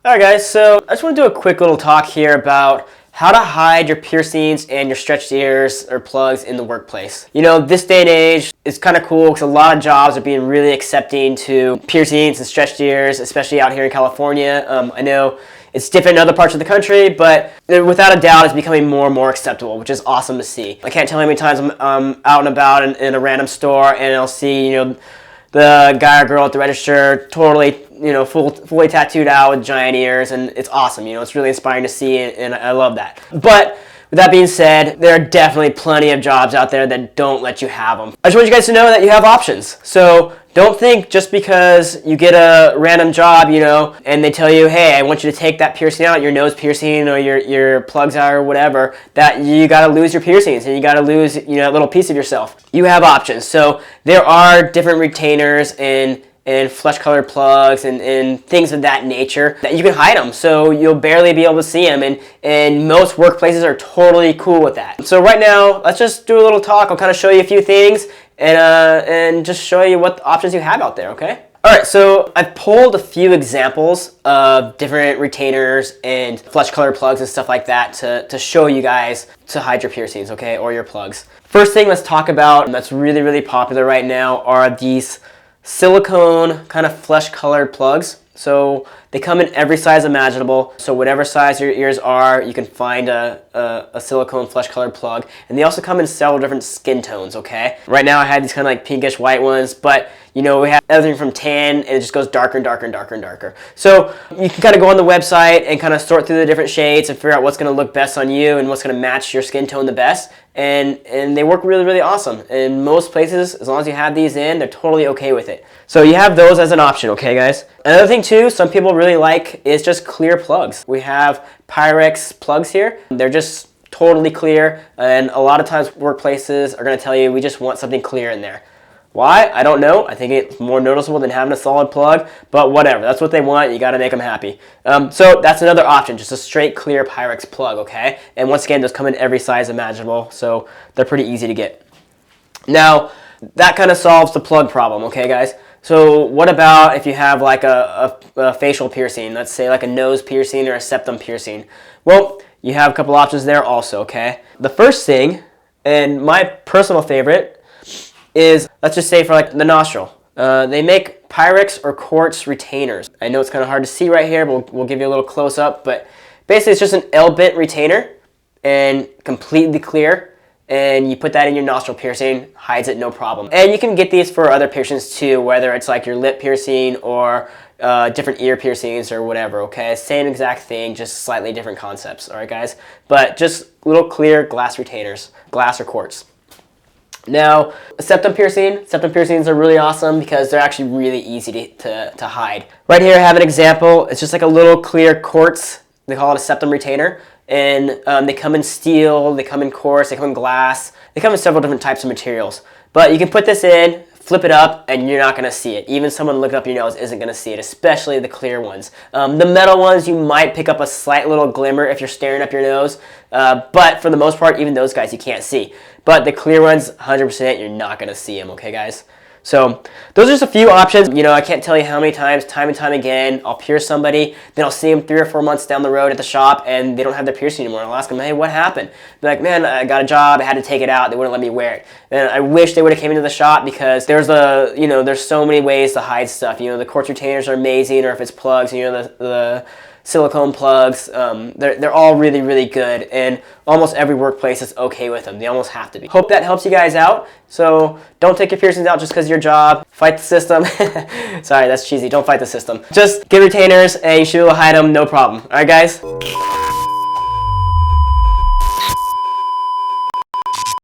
Alright guys, so I just want to do a quick little talk here about how to hide your piercings and your stretched ears or plugs in the workplace. You know, this day and age, it's kind of cool because a lot of jobs are being really accepting to piercings and stretched ears, especially out here in California. I know it's different in other parts of the country, but without a doubt, it's becoming more and more acceptable, which is awesome to see. I can't tell you how many times I'm out and about in a random store and I'll see, you know, the guy or girl at the register totally, you know, fully tattooed out with giant ears, and it's awesome. You know, it's really inspiring to see, and I love that. But with that being said, there are definitely plenty of jobs out there that don't let you have them. I just want you guys to know that you have options. So don't think just because you get a random job, you know, and they tell you, hey, I want you to take that piercing out, your nose piercing or your plugs out or whatever, that you got to lose your piercings and you got to lose, you know, a little piece of yourself. You have options. So there are different retainers and flesh-colored plugs and things of that nature that you can hide them, so you'll barely be able to see them, and most workplaces are totally cool with that. So right now, let's just do a little talk. I'll kind of show you a few things and just show you what options you have out there, okay? Alright, so I've pulled a few examples of different retainers and flesh-colored plugs and stuff like that to show you guys to hide your piercings, okay, or your plugs. First thing let's talk about that's really, really popular right now are these silicone kind of flesh-colored plugs. So they come in every size imaginable. So whatever size your ears are, you can find a silicone flesh-colored plug. And they also come in several different skin tones, okay? Right now I have these kind of like pinkish white ones, but you know, we have everything from tan, and it just goes darker and darker and darker and darker. So you can kind of go on the website and kind of sort through the different shades and figure out what's going to look best on you and what's going to match your skin tone the best. And they work really, really awesome. In most places, as long as you have these in, they're totally okay with it. So you have those as an option, okay guys? Another thing too, some people really like is just clear plugs. We have Pyrex plugs here. They're just totally clear, and a lot of times workplaces are going to tell you we just want something clear in there. Why? I don't know. I think it's more noticeable than having a solid plug, but whatever. That's what they want. You got to make them happy. So that's another option, just a straight clear Pyrex plug, okay? And once again, those come in every size imaginable, so they're pretty easy to get. Now, that kind of solves the plug problem, okay, guys? So what about if you have like a facial piercing, let's say like a nose piercing or a septum piercing? Well, you have a couple options there also, okay? The first thing, and my personal favorite, is, let's just say for like the nostril. They make Pyrex or quartz retainers. I know it's kind of hard to see right here, but we'll give you a little close up. But basically it's just an L-bent retainer and completely clear. And you put that in your nostril piercing, hides it no problem. And you can get these for other piercings too, whether it's like your lip piercing or different ear piercings or whatever, okay? Same exact thing, just slightly different concepts, all right guys? But just little clear glass retainers, glass or quartz. Now, septum piercings are really awesome because they're actually really easy to hide. Right here I have an example. It's just like a little clear quartz. They call it a septum retainer. And they come in steel, they come in quartz, they come in glass. They come in several different types of materials. But you can put this in, flip it up, and you're not going to see it. Even someone looking up your nose isn't going to see it, especially the clear ones. The metal ones, you might pick up a slight little glimmer if you're staring up your nose. But for the most part, even those guys you can't see. But the clear ones, 100%, you're not going to see them, okay guys? So those are just a few options. You know, I can't tell you how many times, time and time again, I'll pierce somebody, then I'll see them 3 or 4 months down the road at the shop and they don't have their piercing anymore. I'll ask them, hey, what happened? They're like, man, I got a job, I had to take it out, they wouldn't let me wear it. And I wish they would have came into the shop because there's so many ways to hide stuff. You know, the quartz retainers are amazing, or if it's plugs, you know, the silicone plugs, they're all really, really good, and almost every workplace is okay with them. They almost have to be. Hope that helps you guys out. So don't take your piercings out just because of your job. Fight the system. Sorry, that's cheesy. Don't fight the system. Just get retainers and you should be able to hide them, no problem. All right, guys?